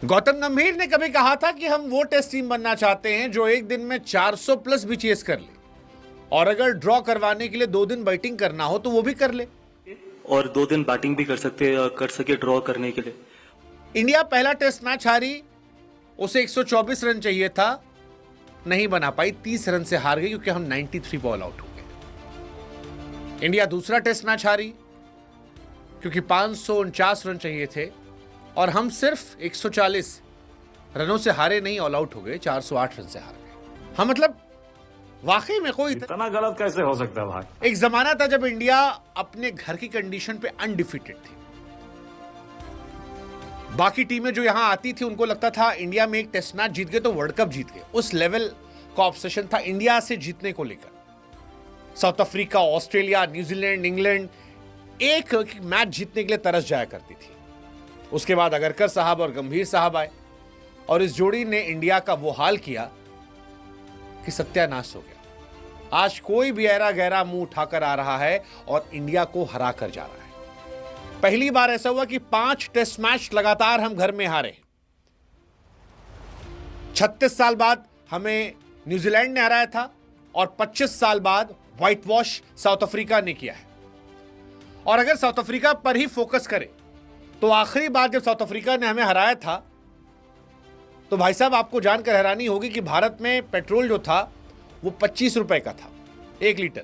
गौतम गंभीर ने कभी कहा था कि हम वो टेस्ट टीम बनना चाहते हैं जो एक दिन में 400 प्लस भी चेस कर ले, और अगर ड्रॉ करवाने के लिए 2 दिन बैटिंग करना हो तो वो भी कर ले, और 2 दिन बैटिंग भी कर सके ड्रॉ करने के लिए। इंडिया पहला टेस्ट मैच हारी, उसे 124 रन चाहिए था, नहीं बना पाई, 30 रन से हार गई क्योंकि हम 93 बॉल आउट हो गए। इंडिया दूसरा टेस्ट मैच हारी क्योंकि 549 रन चाहिए थे और हम सिर्फ 140 रनों से हारे नहीं, ऑल आउट हो गए, 408 रन से हार गए। हाँ, मतलब वाकई में कोई इतना गलत कैसे हो सकता है भाई। एक जमाना था जब इंडिया अपने घर की कंडीशन पे अनडिफीटेड थी। बाकी टीमें जो यहां आती थी उनको लगता था इंडिया में एक टेस्ट मैच जीत गए तो वर्ल्ड कप जीत गए। उस लेवल का ऑब्सेशन था इंडिया से जीतने को लेकर। South Africa, Australia, New Zealand, England एक मैच जीतने के लिए तरस जाया करती थी। उसके बाद अगरकर साहब और गंभीर साहब आए और इस जोड़ी ने इंडिया का वो हाल किया कि सत्यानाश हो गया। आज कोई भी ऐरा गहरा मुंह उठाकर आ रहा है और इंडिया को हरा कर जा रहा है। पहली बार ऐसा हुआ कि 5 टेस्ट मैच लगातार हम घर में हारे। 36 साल बाद हमें न्यूजीलैंड ने हराया था और 25 साल बाद व्हाइट वॉश साउथ अफ्रीका ने किया है। और अगर साउथ अफ्रीका पर ही फोकस करें तो आखिरी बार जब साउथ अफ्रीका ने हमें हराया था तो भाई साहब आपको जानकर हैरानी होगी कि भारत में पेट्रोल जो था वो 25 रुपए का था 1 लीटर।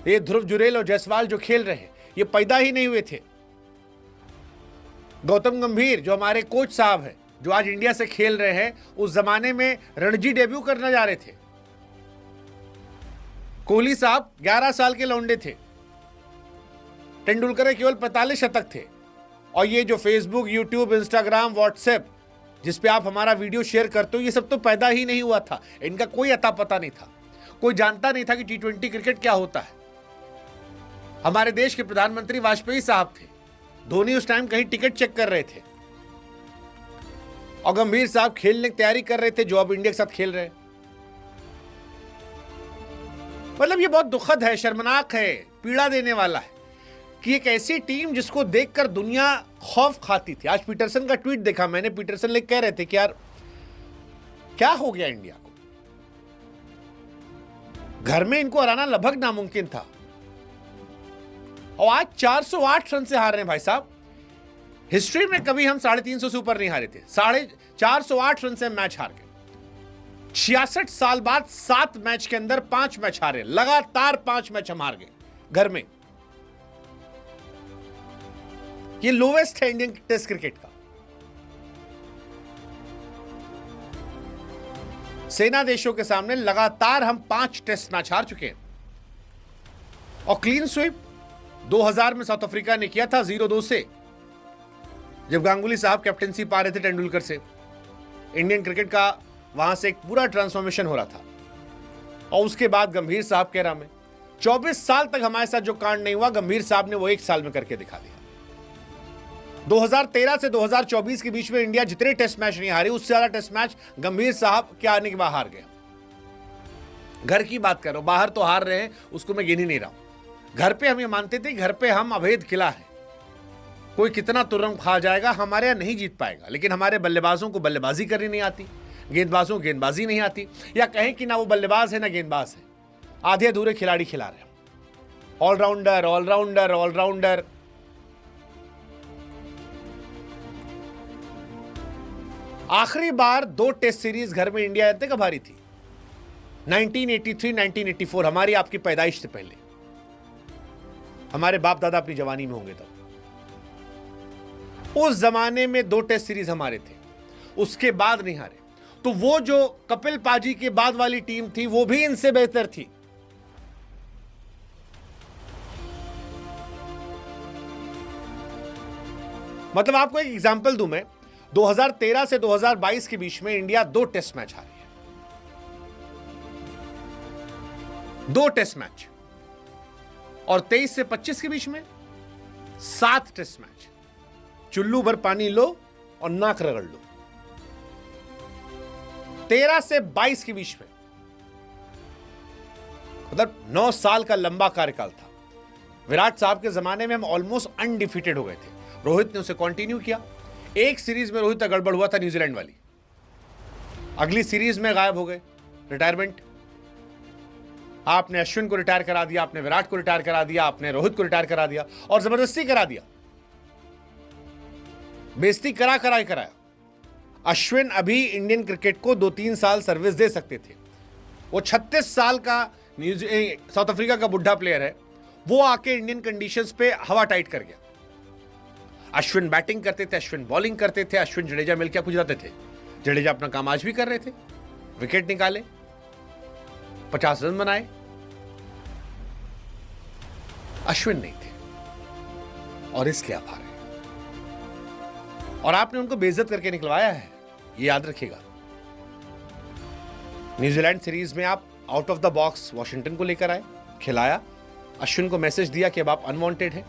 ये ध्रुव जुरेल और जायसवाल जो खेल रहे हैं ये पैदा ही नहीं हुए थे। गौतम गंभीर जो हमारे कोच साहब हैं, जो आज इंडिया से खेल रहे हैं, उस जमाने में रणजी डेब्यू करने जा रहे थे। कोहली साहब 11 साल के लौंडे थे। तेंदुलकर केवल 45 शतक थे। और ये जो फेसबुक, यूट्यूब, इंस्टाग्राम, व्हाट्सएप जिस पे आप हमारा वीडियो शेयर करते हो, ये सब तो पैदा ही नहीं हुआ था। इनका कोई अता पता नहीं था। कोई जानता नहीं था कि T20 क्रिकेट क्या होता है। हमारे देश के प्रधानमंत्री वाजपेयी साहब थे। धोनी उस टाइम कहीं टिकट चेक कर रहे थे और गंभीर साहब खेलने की तैयारी कर रहे थे, जो अब इंडिया के साथ खेल रहे हैं। मतलब ये बहुत दुखद है, शर्मनाक है, पीड़ा देने वाला है कि एक ऐसी टीम जिसको देखकर दुनिया खौफ खाती थी। आज पीटरसन का ट्वीट देखा मैंने। पीटरसन लिख कह रहे थे कि यार क्या हो गया इंडिया को, घर में इनको हराना लगभग नामुमकिन था और आज 408 रन से हार रहे हैं। भाई साहब, हिस्ट्री में कभी हम 350 से ऊपर नहीं हारे थे। 408 रन से मैच हार गए। 66 साल बाद 7 मैच के अंदर 5 मैच हारे, लगातार 5 मैच हम हार गए घर में। ये लोवेस्ट है इंडियन टेस्ट क्रिकेट का। सेना देशों के सामने लगातार हम 5 टेस्ट मैच हार चुके हैं और क्लीन स्वीप 2000 में साउथ अफ्रीका ने किया था 0-2 से, जब गांगुली साहब कैप्टेंसी पा रहे थे तेंदुलकर से। इंडियन क्रिकेट का वहां से एक पूरा ट्रांसफॉर्मेशन हो रहा था। और उसके बाद गंभीर साहब के एरा में 24 साल तक हमारे साथ जो कांड नहीं हुआ, गंभीर साहब ने वो 1 साल में करके दिखा दिया। 2013 से 2024 के बीच में इंडिया जितने टेस्ट मैच नहीं हारी, उससे ज्यादा टेस्ट मैच गंभीर साहब के आने के बाद हार गए। घर की बात कर रहा हूं, बाहर तो हार रहे हैं, उसको मैं गिन ही नहीं रहा हूं। घर पे हम ये मानते थे, घर पे हम अभेद किला है, कोई कितना तुरंत खा जाएगा, हमारे यहां नहीं जीत पाएगा। लेकिन हमारे बल्लेबाजों को बल्लेबाजी करनी नहीं आती, गेंदबाजों को गेंदबाजी नहीं आती, या कहें कि ना वो बल्लेबाज है ना गेंदबाज है, आधे अधूरे खिलाड़ी खिला रहे हैं। Allrounder allrounder allrounder. आखिरी बार 2 टेस्ट सीरीज घर में इंडिया जानते कब हारी थी? 1983, 1984, हमारी आपकी पैदाइश से पहले। हमारे बाप दादा अपनी जवानी में होंगे तब। उस जमाने में 2 टेस्ट सीरीज हमारे थे, उसके बाद नहीं हारे। तो वो जो कपिल पाजी के बाद वाली टीम थी वो भी इनसे बेहतर थी। मतलब आपको एक एग्जांपल दूं मैं, 2013 से 2022 के बीच में इंडिया 2 टेस्ट मैच हारी है। 2 टेस्ट मैच। और 23 से 25 के बीच में 7 टेस्ट मैच। चुल्लू भर पानी लो और नाक रगड़ लो। 13 से 22 के बीच में, मतलब 9 साल का लंबा कार्यकाल था। विराट साहब के जमाने में हम ऑलमोस्ट अनडिफीटेड हो गए थे। रोहित ने उसे कंटिन्यू किया। एक सीरीज में रोहित का गड़बड़ हुआ था, न्यूजीलैंड वाली, अगली सीरीज में गायब हो गए, रिटायरमेंट। आपने अश्विन को रिटायर करा दिया, आपने विराट को रिटायर करा दिया, आपने रोहित को रिटायर करा दिया और जबरदस्ती करा दिया, बेइज्जती कराया। अश्विन अभी इंडियन क्रिकेट को 2-3 साल सर्विस दे सकते थे। वो 36 साल का साउथ अफ्रीका का बुढ़ा प्लेयर है, वो आके इंडियन कंडीशंस पे हवा टाइट कर गया। अश्विन बैटिंग करते थे, अश्विन बॉलिंग करते थे, अश्विन जडेजा मिलकर कुछ जाते थे। जडेजा अपना काम आज भी कर रहे थे, विकेट निकाले, 50 रन बनाए। अश्विन नहीं थे और इसके आभार है, और आपने उनको बेइज्जत करके निकलवाया है, ये याद रखिएगा। न्यूजीलैंड सीरीज में आप out of the box Washington को लेकर आए, खिलाया, अश्विन को मैसेज दिया कि अब आप अनवांटेड हैं।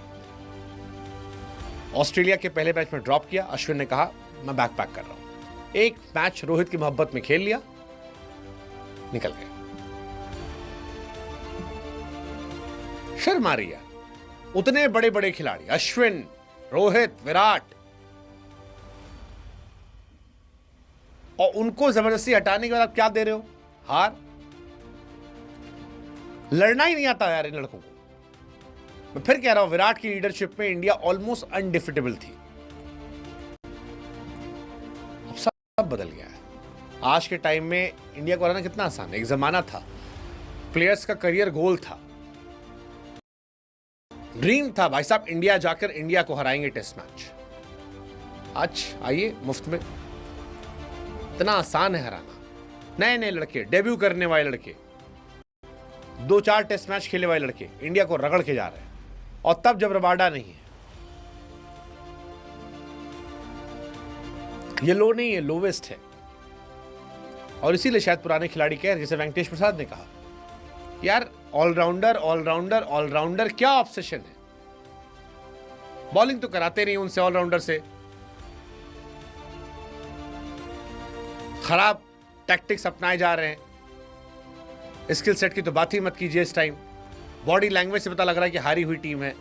ऑस्ट्रेलिया के पहले मैच में ड्रॉप किया, अश्विन ने कहा मैं बैक पैक कर रहा हूं। एक मैच रोहित की मोहब्बत में खेल लिया, निकल गए। शर्म आ रही है, उतने बड़े बड़े खिलाड़ी अश्विन, रोहित, विराट, और उनको जबरदस्ती हटाने के बाद आप क्या दे रहे हो? हार। लड़ना ही नहीं आता यार इन लड़कों को। मैं फिर कह रहा हूं, विराट की लीडरशिप में इंडिया ऑलमोस्ट अनडिफिटेबल थी। अब सब बदल गया है। आज के टाइम में इंडिया को हराना कितना आसान है। एक जमाना था, प्लेयर्स का करियर गोल था, ड्रीम था, भाई साहब इंडिया जाकर इंडिया को हराएंगे टेस्ट मैच। आज आइए मुफ्त में, इतना आसान है हराना। नए नए लड़के, डेब्यू करने वाले लड़के, 2-4 टेस्ट मैच खेले वाले लड़के इंडिया को रगड़ के जा रहे हैं, और तब जब रबाडा नहीं है। ये लो नहीं है, लोवेस्ट है। और इसीलिए शायद पुराने खिलाड़ी कह रहे, जैसे वेंकटेश प्रसाद ने कहा, यार ऑलराउंडर ऑलराउंडर ऑलराउंडर, क्या ऑब्सेशन है? बॉलिंग तो कराते नहीं उनसे, ऑलराउंडर से। खराब टैक्टिक्स अपनाए जा रहे हैं। स्किल सेट की तो बात ही मत कीजिए इस टाइम। बॉडी लैंग्वेज से पता लग रहा है कि हारी हुई टीम है।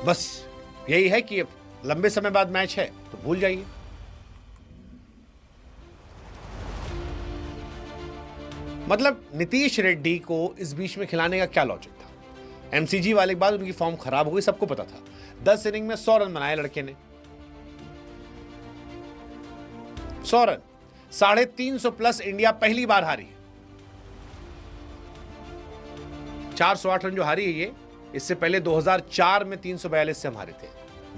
बस यही है कि लंबे समय बाद मैच है तो भूल जाइए। मतलब नीतीश रेड्डी को इस बीच में खिलाने का क्या लॉजिक था? एमसीजी वाले के बाद उनकी फॉर्म खराब हो गई, सबको पता था। 10 इनिंग में 100 रन बनाए लड़के ने, 100 रन, 350 प्लस इंडिया पहली बार हारी है। 408 रन जो हारी है ये, इससे पहले 2004 में 342 से हम हारे थे।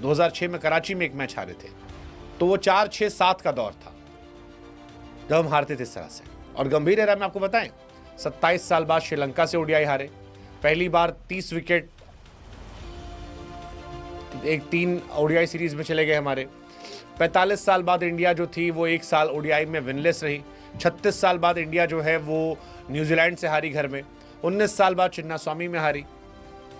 2006 में कराची में एक मैच हारे थे, तो वो 4-6-7 का दौर था जब हम हारते थे इस तरह से। और गंभीर एरा में आपको बताएं, 27 साल बाद श्रीलंका से ओडीआई हारे, पहली बार 30 विकेट, एक 3 ओडीआई सीरीज में चले गए हमारे। 45 साल बाद इंडिया जो थी वो 1 साल ओडीआई में विनलेस रही। 36 साल बाद इंडिया जो है वो न्यूजीलैंड से हारी घर में। 19 साल बाद चिन्नास्वामी में हारी।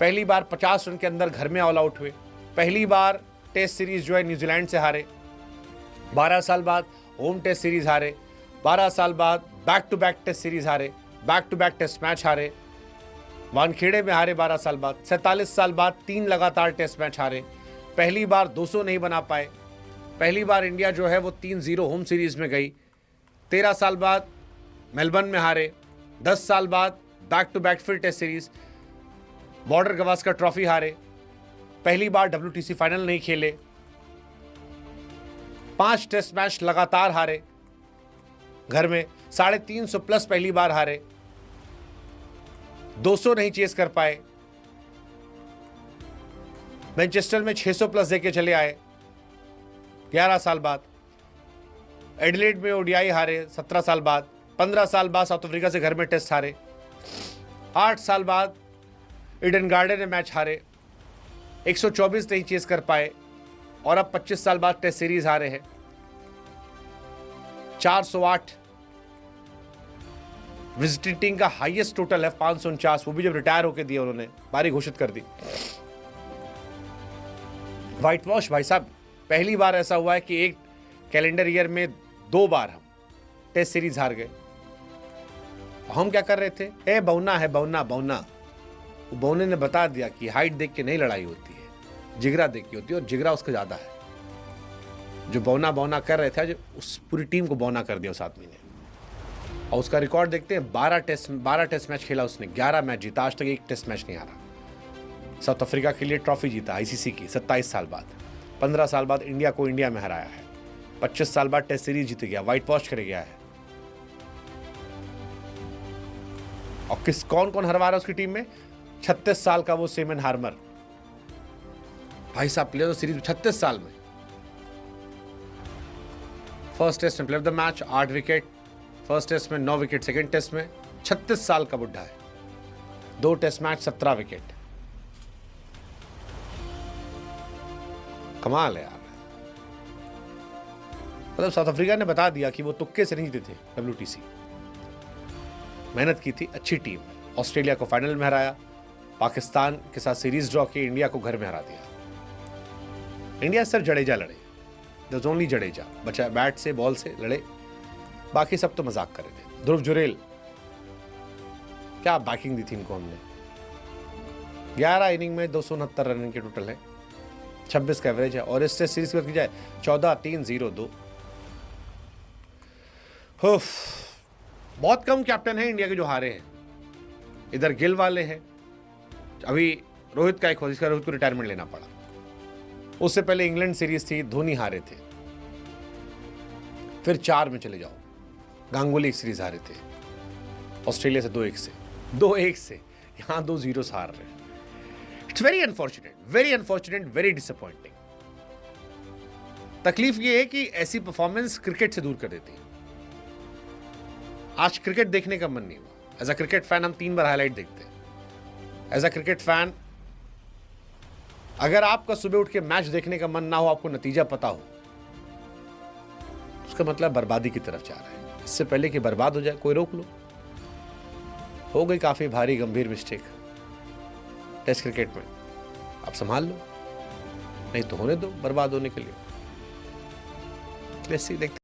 पहली बार 50 रन के अंदर घर में ऑल आउट हुए। पहली बार टेस्ट सीरीज जो है न्यूजीलैंड से हारे। 12 साल बाद होम टेस्ट सीरीज हारे। 12 साल बाद back to back test series हारे, back to back test match हारे, वानखेड़े में हारे 12 साल बाद। 47 साल बाद 3 लगातार टेस्ट मैच हारे। पहली बार 200 नहीं बना पाए। पहली बार इंडिया जो है वो 3-0 होम सीरीज में गई। 13 साल बाद मेलबर्न में हारे। 10 साल बाद बैक टू बैक फिर test series, Border Gavaskar trophy हारे। पहली बार WTC फाइनल नहीं खेले। 5 टेस्ट मैच लगातार हारे घर में। 350 प्लस पहली बार हारे। 200 नहीं चेस कर पाए। मैनचेस्टर में 600 प्लस देके चले आए 11 साल बाद। एडिलेड में ओडीआई हारे 17 साल बाद। 15 साल बाद साउथ अफ्रीका से घर में टेस्ट हारे। 8 साल बाद ईडन गार्डन में मैच हारे। 124 नहीं चेस कर पाए, और अब 25 साल बाद टेस्ट सीरीज हारे हैं। 408 विजिटिंग का हाईएस्ट टोटल है, 549, वो भी जब रिटायर होकर दिया उन्होंने, बारी घोषित कर दी। व्हाइट वॉश भाई साहब, पहली बार ऐसा हुआ है कि एक कैलेंडर ईयर में 2 बार हम टेस्ट सीरीज हार गए। हम क्या कर रहे थे? ए बौना है, बौना बौना। वो बौने ने बता दिया कि हाइट देख के नहीं लड़ाई होती है, जिगरा देखी होती है, और जिगरा उसका ज़्यादा है। जो बौना बौना कर रहे थे, जो उस पूरी टीम को बौना कर दिया उस आदमी ने। और उसका रिकॉर्ड देखते हैं, 12 टेस्ट मैच खेला उसने, 11 मैच जीता, आज तक एक टेस्ट मैच नहीं हारा। साउथ अफ्रीका के लिए ट्रॉफी जीता आईसीसी की 27 साल बाद, 15 साल बाद इंडिया को इंडिया में हराया है, 25 साल बाद टेस्ट सीरीज जीत गया, व्हाइट वॉश कर गया है। और कौन कौन हरवा रहा है उसकी टीम में? 36 साल का वो सेमन हार्मर, भाई साहब प्लेयर तो सीरीज 36 साल में। फर्स्ट टेस्ट में player of the match, 8 wicket first test में, 9 विकेट सेकंड टेस्ट में। 36 साल का बुढ़ा है, 2 टेस्ट मैच, 17 विकेट। कमाल है यार। मतलब साउथ अफ्रीका ने बता दिया कि वो तुक्के से नहीं जीते थे WTC, मेहनत की थी, अच्छी टीम। ऑस्ट्रेलिया को फाइनल में हराया, पाकिस्तान के साथ सीरीज ड्रॉ की, इंडिया को घर में हरा दिया। इंडिया सिर्फ जडेजा लड़े, दस ओनली जडेजा बचा, बैट से बॉल से लड़े, बाकी सब तो मजाक कर रहे थे। ध्रुव जुरेल, क्या बैटिंग दी थी इनको हमने। 11 इनिंग में 269 रन के टोटल है, 26 का एवरेज है। और इस टेस्ट सीरीज की बात की जाए 14-3-0-2। बहुत कम कैप्टन है इंडिया के जो हारे हैं। इधर गिल वाले हैं, अभी रोहित का एक हो जिसका रोहित को रिटायरमेंट लेना पड़ा। उससे पहले इंग्लैंड सीरीज थी, धोनी हारे थे। फिर 4 में चले जाओ, गांगुली एक सीरीज हारे थे ऑस्ट्रेलिया से 2-1 से, यहां 2-0 से हार रहे हैं। It's very unfortunate, very disappointing. तकलीफ ये है कि ऐसी परफॉर्मेंस क्रिकेट से दूर कर देती है। आज क्रिकेट देखने का मन नहीं हुआ। एज अ क्रिकेट फैन हम 3 बार हाईलाइट देखते हैं। एज अ क्रिकेट फैन, अगर आपका सुबह उठ के मैच देखने का मन ना हो, आपको नतीजा पता हो, उसका मतलब बर्बादी की तरफ जा रहा है। इससे पहले कि बर्बाद हो जाए, कोई रोक लो। हो गई काफी भारी गंभीर मिस्टेक टेस्ट क्रिकेट में, आप संभाल लो, नहीं तो होने दो बर्बाद होने के लिए। देखते